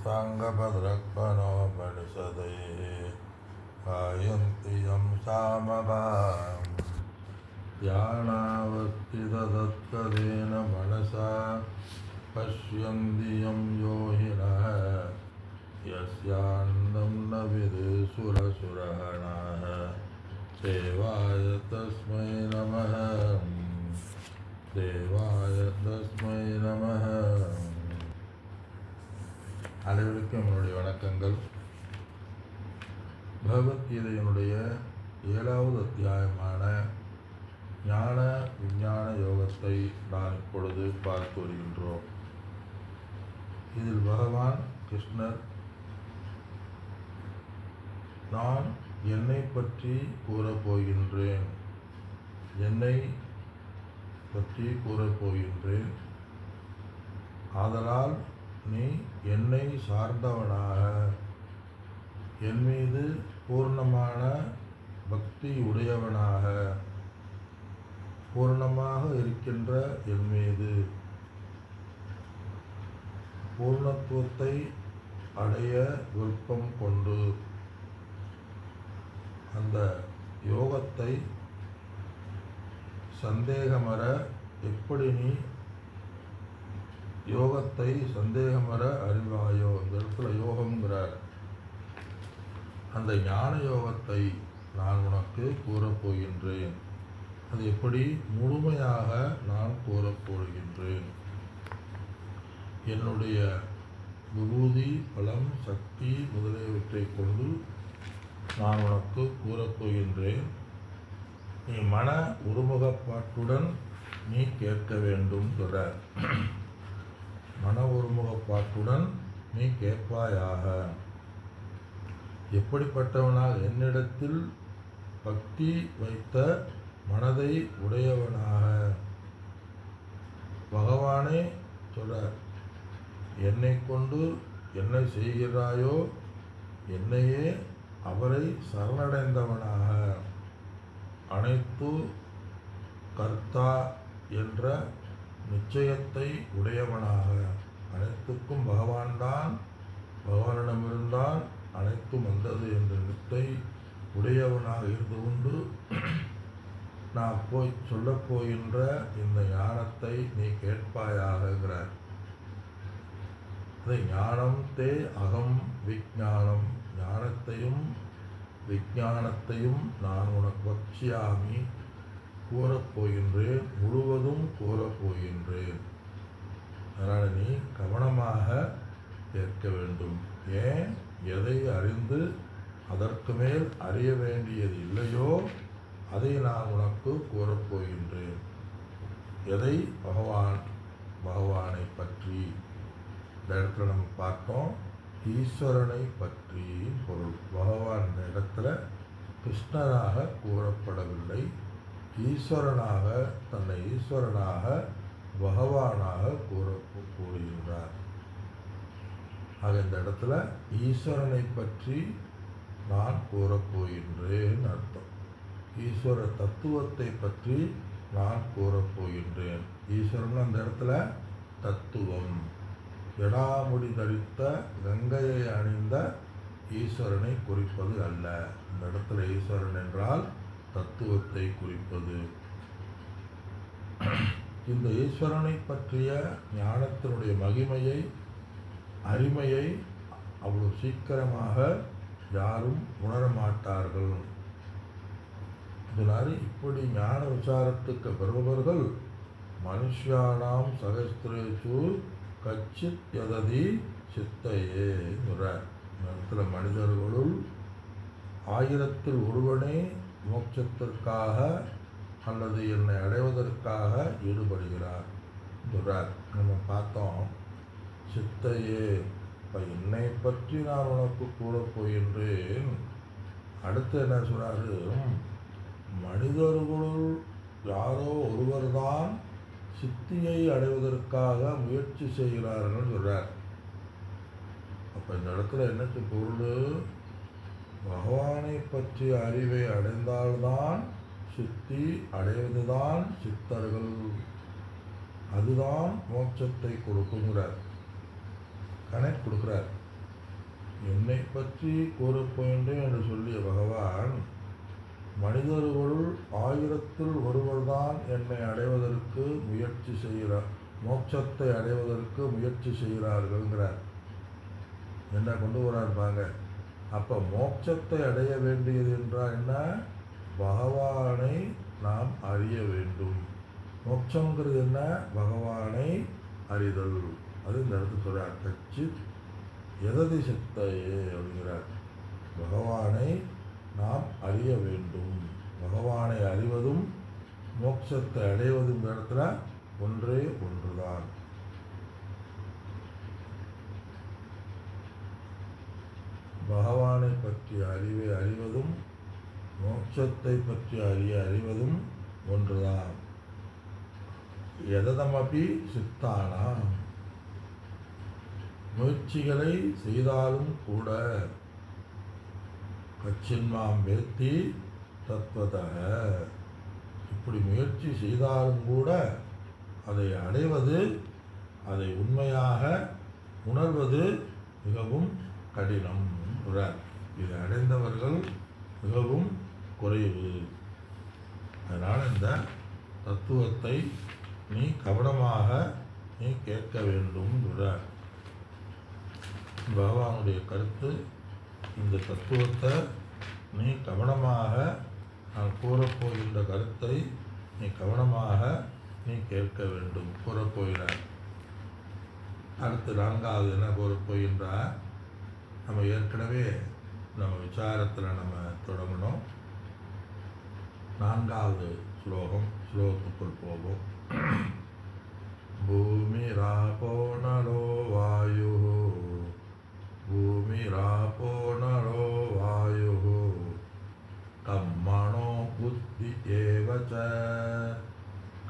साङ्गभद्रक्पणोपनिषदैः गायन्ति यं सामगाम् ध्यानावस्थिततत्कलेन मनसा पश्यन्ति यं योगिनः यस्यान्नं न विदुषुरसुरगणाः देवाय तस्मै नमः देवाय तस्मै நமः. அனைவருக்கும் என்னுடைய வணக்கங்கள். பகவத்கீதையினுடைய 7வது அத்தியாயமான ஞான விஞ்ஞான யோகத்தை நான் இப்பொழுது பார்த்து வருகின்றோம். இதில் பகவான் கிருஷ்ணர் நான் என்னை பற்றி கூறப்போகின்றேன், என்னை பற்றி கூறப்போகின்றேன். ஆதலால் நீ என்னை சார்ந்தவனாக, என் மீது பூர்ணமான பக்தி உடையவனாக, பூர்ணமாக இருக்கின்ற என் மீது பூர்ணத்துவத்தை அடைய விருப்பம் கொண்டு அந்த யோகத்தை சந்தேகமற எப்படி நீ யோகத்தை சந்தேகமற அறிவாயோ. இந்த இடத்துல யோகம்ங்கிறார். அந்த ஞான யோகத்தை நான் உனக்கு கூறப்போகின்றேன். அது எப்படி முழுமையாக நான் கூறப்போகின்றேன். என்னுடைய விபூதி, பலம், சக்தி முதலியவற்றை கொண்டு நான் உனக்கு கூறப்போகின்றேன். நீ மன ஒருமுகப்பாட்டுடன் நீ கேட்க வேண்டும் சொல்றார். மன ஒருமுகப்பாட்டுடன் நீ கேட்பாயாக. எப்படிப்பட்டவனாக? என்னிடத்தில் பக்தி வைத்த மனதை உடையவனாக. பகவானே சொல்றார், என்னை கொண்டு என்ன செய்கிறாயோ என்னையே அவரை சரணடைந்தவனாக, அனைத்து கர்த்தா என்ற நிச்சயத்தை உடையவனாக, அனைத்துக்கும் பகவான்தான், பகவானிடமிருந்தான் அனைத்தும் வந்தது என்ற நித்தை உடையவனாக இருந்து கொண்டு நான் சொல்லப் போகின்ற இந்த ஞானத்தை நீ கேட்பாயாகிறார். அதை ஞானம் தே அகம் விஞ்ஞானம், ஞானத்தையும் விஞ்ஞானத்தையும் நான் உனக்கு வக்ஷியாமி, கூறப்போகின்றேன், முழுவதும் கூறப்போகின்றேன். அதனால் நீ கவனமாக கேட்க வேண்டும். ஏன்? எதை அறிந்து அதற்கு மேல் அறிய வேண்டியது இல்லையோ அதை நான் உனக்கு கூறப்போகின்றேன். எதை? பகவானை பற்றி. இந்த இடத்துல நம்ம பார்த்தோம், ஈஸ்வரனை பற்றி பொருள். பகவான் இந்த இடத்துல கிருஷ்ணராக கூறப்படவில்லை, ஈஸ்வரனாக, தன்னை ஈஸ்வரனாக பகவானாக கூறுகின்றார். ஆக இந்த இடத்துல ஈஸ்வரனை பற்றி நான் கூறப்போகின்றேன் அர்த்தம். ஈஸ்வர தத்துவத்தை பற்றி நான் கூறப்போகின்றேன். ஈஸ்வரன் அந்த இடத்துல தத்துவம். எடாமுடி தரித்த கங்கையை அணிந்த ஈஸ்வரனை குறிப்பது அல்ல. இந்த இடத்துல ஈஸ்வரன் என்றால் தத்துவத்தை குறிப்பது. இந்த ஈஸ்வரனை பற்றிய ஞானத்தினுடைய மகிமையை, அருமையை அவ்வளவு சீக்கிரமாக யாரும் உணரமாட்டார்கள். இதனால் இப்படி ஞான விசாரத்துக்கு வருபவர்கள் மனுஷியானாம் சகஸ்திரேஷு கச்சித் யததி சித்தையே என்கிறார். இடத்துல மனிதர்களுள் 1000ல் ஒருவனே மோட்சத்திற்காக அல்லது என்னை அடைவதற்காக ஈடுபடுகிறார் சொல்றார். நம்ம பார்த்தோம், சித்தையே, இப்போ என்னை பற்றி நான் உனக்கு கூறப் போகின்றேன். அடுத்து என்ன சொல்றாரு? மனிதர்களுள் யாரோ ஒருவர்தான் சித்தியை அடைவதற்காக முயற்சி செய்கிறார்கள் சொல்றார். அப்போ இந்த இடத்துல என்னக்கு பொருள்? பகவானை பற்றிய அறிவை அடைந்தால்தான் சித்தி அடைவதுதான் சித்தர்கள். அதுதான் மோட்சத்தை கொடுக்குங்கிறார், கனெக்ட் கொடுக்குறார். என்னை பற்றி கூறப்போகின்றேன் என்று சொல்லிய பகவான், மனிதர்களுள் 1000-ல் ஒருவர்தான் என்னை அடைவதற்கு முயற்சி செய்கிறார், மோட்சத்தை அடைவதற்கு முயற்சி செய்கிறார்கள்ங்கிறார். என்ன கொண்டு வரான்பாங்க. அப்போ மோட்சத்தை அடைய வேண்டியது என்றால் என்ன? பகவானை நாம் அறிய வேண்டும். மோட்சங்கிறது என்ன? பகவானை அறிதல். அது இந்த இடத்துல சொல்கிறார். கச்சித் எததி சித்தையே அப்படிங்கிறார். பகவானை நாம் அறிய வேண்டும். பகவானை அறிவதும் மோட்சத்தை அடைவதும் இந்த இடத்துல ஒன்றே ஒன்றுதான். பகவானை பற்றிய அறிவை அறிவதும் மோட்சத்தை பற்றி அறிவதும் ஒன்றுதான். எததமபி சித்தானாம், முயற்சிகளை செய்தாலும் கூட கச்சின்மாம் வேத்தி தத்வதக, இப்படி முயற்சி செய்தாலும் கூட அதை அடைவது, அதை உண்மையாக உணர்வது மிகவும் கடினம். இதை அடைந்தவர்கள் மிகவும் குறைவு. அதனால் இந்த தத்துவத்தை நீ கவனமாக நீ கேட்க வேண்டும். பகவானுடைய கருத்து, இந்த தத்துவத்தை நீ கவனமாக, நான் கூறப்போகின்ற கருத்தை நீ கவனமாக நீ கேட்க வேண்டும் கூறப்போகிறார். அடுத்து 4வது என்ன கூறப்போகின்றார்? நம்ம ஏற்கனவே நம்ம விசாரத்தில் நம்ம தொடங்கணும். 4வது ஸ்லோகத்துக்குள் போவோம். பூமிராபோ நலோ வாயு, பூமிராபோ நலோ வாயு, கம்மணோ புத்தி ஏவச,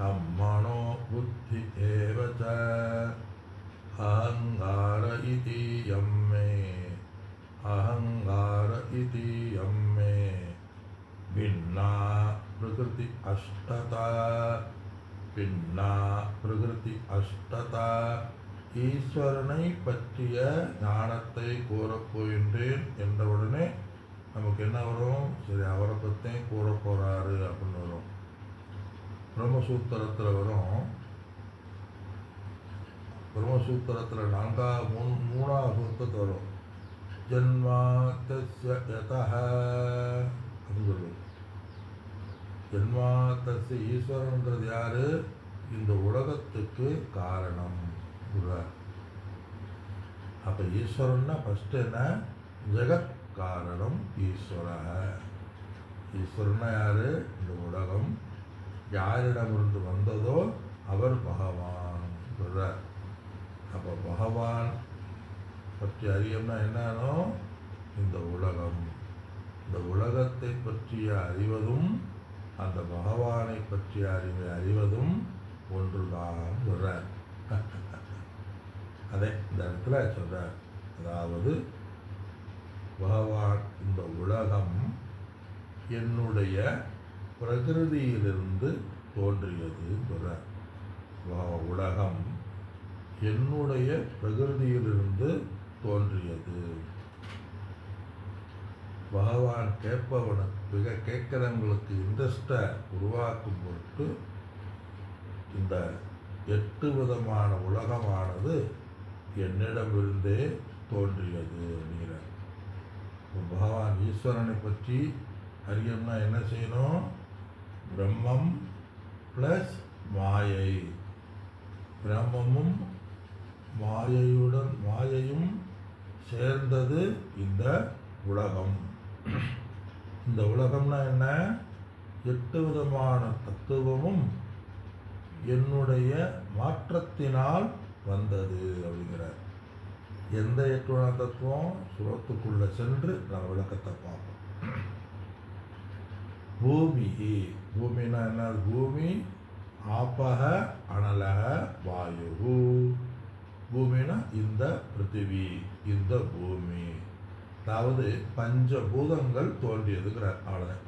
கம்மணோ புத்தி ஏவச, அஹங்கார இதி யம்மே, அஹங்கார இதி யம்மே, பின்னா பிரகிருதி அஷ்டதா, பின்னா பிரகிருதி அஷ்டதா. ஈஸ்வரனை பற்றிய ஞானத்தை கூறப்போகின்றேன் என்றவுடனே நமக்கு என்ன வரும்? சரி, அவரை பற்றியும் கூற போகிறாரு அப்படின்னு வரும். பிரம்மசூத்திரத்தில் வரும். பிரம்மசூத்திரத்தில் 3வது சூத்திரத்தில் வரும். ஜன்மாத்தஸ்ய யதஹ அப்படின்னு சொல்லுவோம். ஜன்மாத்தஸ்ய, ஈஸ்வரன்கிறது யாரு? இந்த உலகத்துக்கு காரணம். அப்போ ஈஸ்வரன்னா ஃபஸ்ட்டு என்ன? ஜெகத் காரணம் ஈஸ்வர. ஈஸ்வரன்னா யாரு? இந்த உலகம். யாரிடமிருந்து வந்ததோ அவர் பகவான் சொல்றார். அப்போ பகவான் பற்றி அறியம்னா என்னன்னா இந்த உலகம். இந்த உலகத்தை பற்றிய அறிவதும் அந்த பகவானை பற்றிய அறிவை அறிவதும் ஒன்றுதான் சொல்றார். அதை இந்த இடத்துல சொல்றார். அதாவது பகவான், இந்த உலகம் என்னுடைய பிரகிருதியிலிருந்து தோன்றியது சொல்றார். உலகம் என்னுடைய பிரகிருதியிலிருந்து தோன்றியது. பகவான் கேட்பவனுக்கு, கேட்கிறவங்களுக்கு இன்ட்ரெஸ்டை உருவாக்கும் பொருட்டு இந்த 8 விதமான உலகமானது என்னிடமிருந்தே தோன்றியது அப்படிங்கிறார். பகவான் ஈஸ்வரனை பற்றி அறியணும்னா என்ன செய்யணும்? பிரம்மம் ப்ளஸ் மாயை. பிரம்மமும் மாயையும் சேர்ந்தது இந்த உலகம். இந்த உலகம்னா என்ன? 8 விதமான தத்துவமும் என்னுடைய மாற்றத்தினால் வந்தது அப்படிங்கிறார். எந்த 8 விதமான தத்துவம்? சுலத்துக்குள்ளே சென்று நம்ம விளக்கத்தை பார்ப்போம். பூமி, பூமினா என்ன? பூமி, ஆப்பக அனலக வாயு. பூமினா இந்த பிருத்திவி, இந்த பூமி. அதாவது பஞ்சபூதங்கள் தோன்றியதுங்கிறார். அவ்வளோதான்.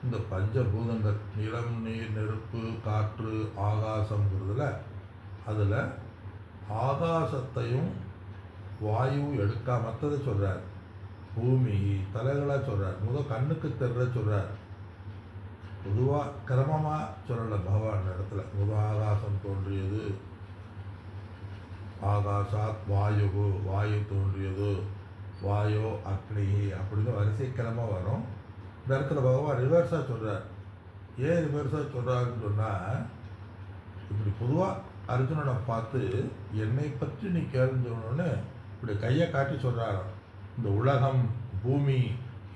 இந்த பஞ்சபூதங்கள் நிலம், நீர், நெருப்பு, காற்று, ஆகாசங்கிறதுல அதில் ஆகாசத்தையும் வாயு எடுக்கா மற்றதை சொல்கிறார். பூமி தலைகளாக சொல்கிறார். முதல் கண்ணுக்கு தெரிய சொல்கிறார். பொதுவாக கிரமமாக சொல்லலை பகவான் இடத்துல. முதல் ஆகாசம் தோன்றியது, ஆகாசாத் வாயு, வாயு தோன்றியது, வாயோ அக்னி அப்படின்னு வரிசை கிரமம் வரும். இந்த இடத்துல பகவான் ரிவர்ஸாக சொல்கிறார். ஏன் ரிவர்ஸாக சொல்கிறாருன்னு சொன்னால், இப்படி பொதுவாக அர்ஜுனனை பார்த்து என்னை பற்றி நீ கேள்வி சொல்லணும்னு இப்படி கையை காட்டி சொல்கிறாராம். இந்த உலகம் பூமி,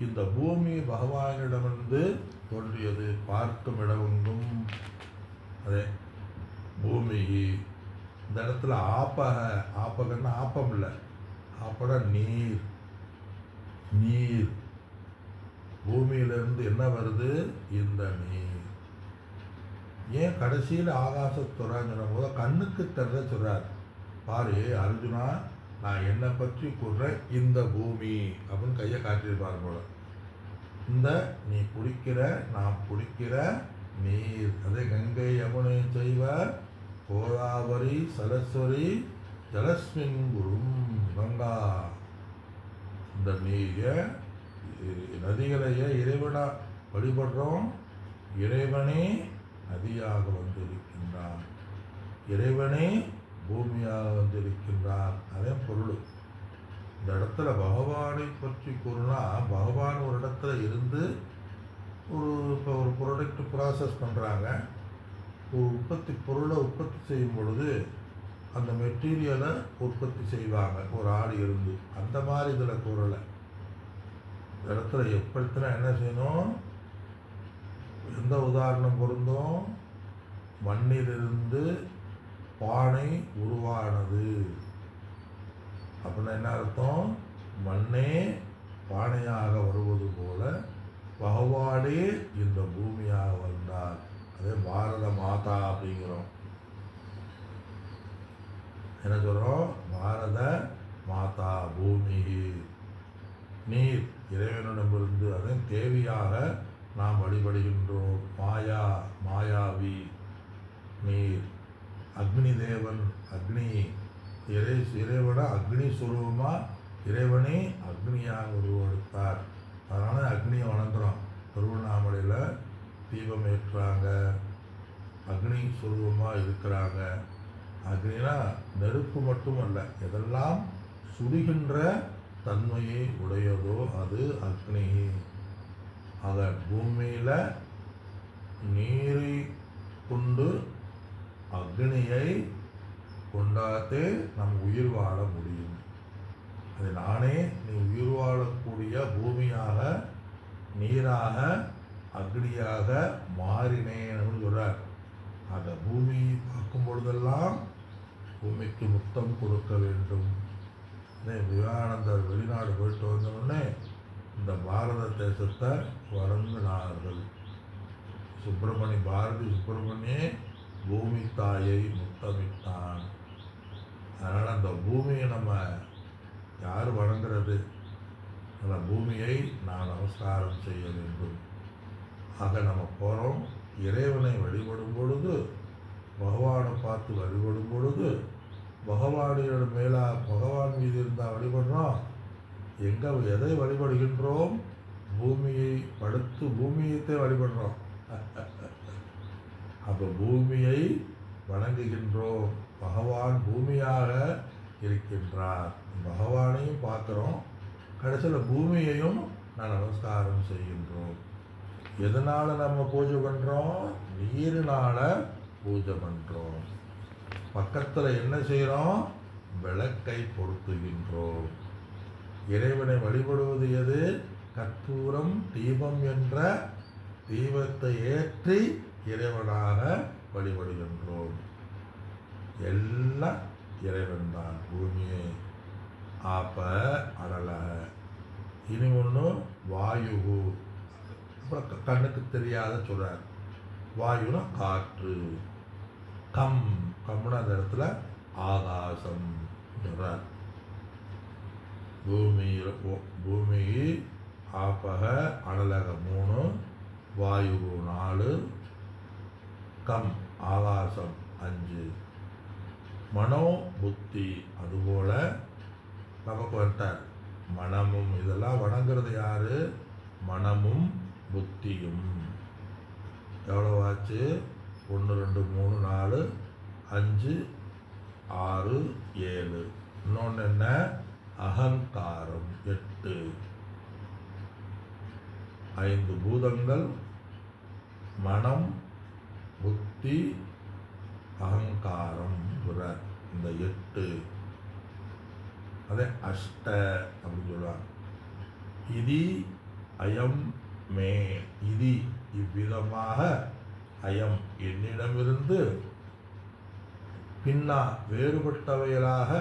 இந்த பூமி பகவானிடமிருந்து தோன்றியது. பார்க்கும் இடமெங்கும் அதே பூமி. இந்த இடத்துல ஆப்பகன்னா ஆப்பம் இல்லை, ஆப்பட நீர். நீர் பூமியிலிருந்து என்ன வருது? இந்த நீர். ஏன் கடைசியில் ஆகாசத்துறான்னு சொல்லும் போது கண்ணுக்கு தெரிய சொல்கிறார். பாரு அர்ஜுனா, நான் என்னை பற்றி கூறுறேன் இந்த பூமி அப்படின்னு கையை காட்டியிருப்பார் போல. இந்த நீ குடிக்கிற, நான் குடிக்கிற நீர், அதே கங்கை யமுனை செய்வ கோதாவரி சரஸ்வதி ஜலஸ்மின் குரும் கங்கா. இந்த நீர் நதிகளையே இறைவனா வழிபடுறோம். இறைவனே நதியாக வந்திருக்கின்றான், இறைவனே பூமியாக வந்திருக்கின்றான். அதே பொருள். இந்த இடத்துல பகவானை பற்றி கூறுனா, பகவான் ஒரு இடத்துல இருந்து இப்போ ஒரு ப்ராடக்ட் ப்ராசஸ் பண்ணுறாங்க. ஒரு பொருளை உற்பத்தி செய்யும் பொழுது அந்த மெட்டீரியலை உற்பத்தி செய்வாங்க ஒரு ஆள் இருந்து. அந்த மாதிரி இதில் கூறலை. இந்த இடத்துல எப்படித்தான் என்ன செய்யணும்? எந்த உதாரணம் பொருந்தும்? மண்ணிலிருந்து பானை உருவானது அப்படின்னா என்ன அர்த்தம்? மண்ணே பானையாக வருவது போல பகவானே இந்த பூமியாக வந்தார். அதே பாரத மாதா அப்படிங்கிறோம். என்ன சொல்கிறோம்? பாரத மாதா பூமி. நீர் இறைவனிடமிருந்து அதே தேவியாக நாம் வழிபடுகின்றோம். மாயாவி நீர். அக்னி தேவன், அக்னி இறைவனை அக்னி சுரூபமாக இறைவனே அக்னியாக உருவெடுத்தார். அதனால் அக்னியை வணங்குறோம். திருவண்ணாமலையில் தீபம் ஏற்றுறாங்க, அக்னி சுரூபமாக இருக்கிறாங்க. அக்னினா நெருப்பு மட்டுமல்ல, எதெல்லாம் சுடுகின்ற தன்மையை உடையதோ அது அக்னி. ஆக பூமியில் நீரை கொண்டு அக்னியை கொண்டாத்தே நம் உயிர் வாழ முடியும். அது நானே நீ உயிர் வாழக்கூடிய பூமியாக, நீராக, அக்னியாக மாறினேன்னு சொல்கிறார். அந்த பூமி பார்க்கும் பொழுதெல்லாம் பூமிக்கு முத்தம் கொடுக்க வேண்டும். விவேகானந்தர் வெளிநாடு போயிட்டு வந்தோடனே இந்த பாரத தேசத்தை வணங்கினார்கள். பாரதி சுப்பிரமணியே பூமி தாயை முத்தமிட்டான். அதனால் அந்த பூமியை நம்ம யார் வணங்குறது? அந்த பூமியை நான் நமஸ்காரம் செய்ய வேண்டும். ஆக நம்ம போகிறோம். இறைவனை வழிபடும் பொழுது, பகவானை பார்த்து வழிபடும் பொழுது, பகவானியோட பகவான் மீது இருந்தால் வழிபடுறோம். எதை வழிபடுகின்றோம்? பூமியை படுத்து பூமியத்தை வழிபடுறோம். அப்போ பூமியை வணங்குகின்றோம். பகவான் பூமியாக இருக்கின்றார். பகவானையும் பார்க்குறோம், கடைசியில் பூமியையும் நான் நமஸ்காரம் செய்கின்றோம். எதனால் நம்ம பூஜை பண்ணுறோம்? நீரினால் பூஜை பண்ணுறோம். பக்கத்தில் என்ன செய்கிறோம்? விளக்கை பொருத்துகின்றோம். இறைவனை வழிபடுவது எது? கற்பூரம் தீபம் என்ற தீபத்தை ஏற்றி இறைவனாக வழிபடுகின்றோம். எல்லாம் இறைவன் தான். பூமியை ஆப்ப அனலக. இனி ஒன்று வாயு. அப்புறம் கண்ணுக்கு தெரியாத சொல்கிறார். வாயுனா காற்று. கம்முன்னு அந்த இடத்துல ஆகாசம் சொல்கிறார். பூமி ஆப்பக அனலக 3, வாயு 4, ஆகாசம் 5. மனோ புத்தி அதுபோல் நமக்கு வந்துட்டார். மனமும் இதெல்லாம் வணங்குறது யார்? மனமும் புத்தியும். எவ்வளோ ஆச்சு? 1 2 3 4 5 6 7. இன்னொன்று என்ன? அகங்காரம் 8. 5 பூதங்கள், மனம், புத்தி, அகங்காரம். இந்த 8 அதே அஷ்ட அப்படின்னு சொல்லுவாங்க. இதி அயம் மே. இதி இவ்விதமாக, அயம் என்னிடமிருந்து, பின்னா வேறுபட்டவைகளாக,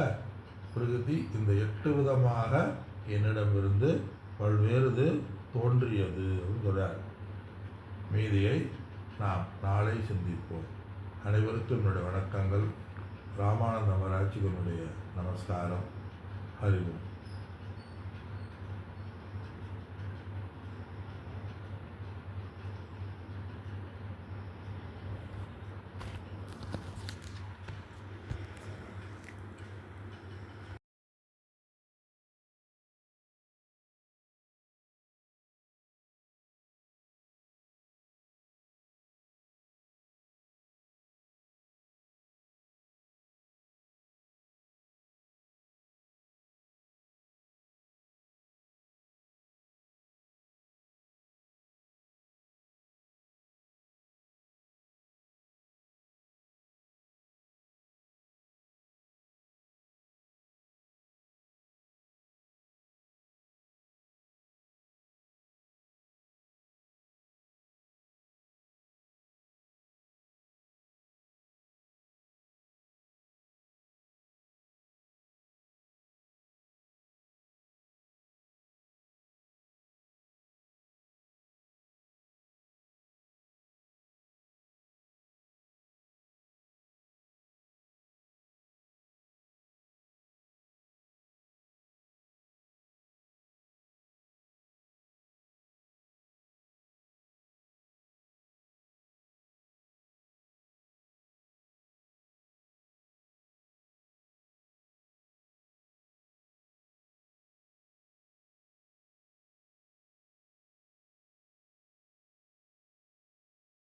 பிரகிருதி இந்த 8 விதமாக என்னிடமிருந்து பல்வேறு தோன்றியது அப்படின்னு சொல்கிறார். மீதியை நாம் நாளை சிந்திப்போம். அனைவருக்கும் என்னுடைய வணக்கங்கள். ராமானந்த மகராஜிகளுடைய நமஸ்காரம். ஹரி ஓம்.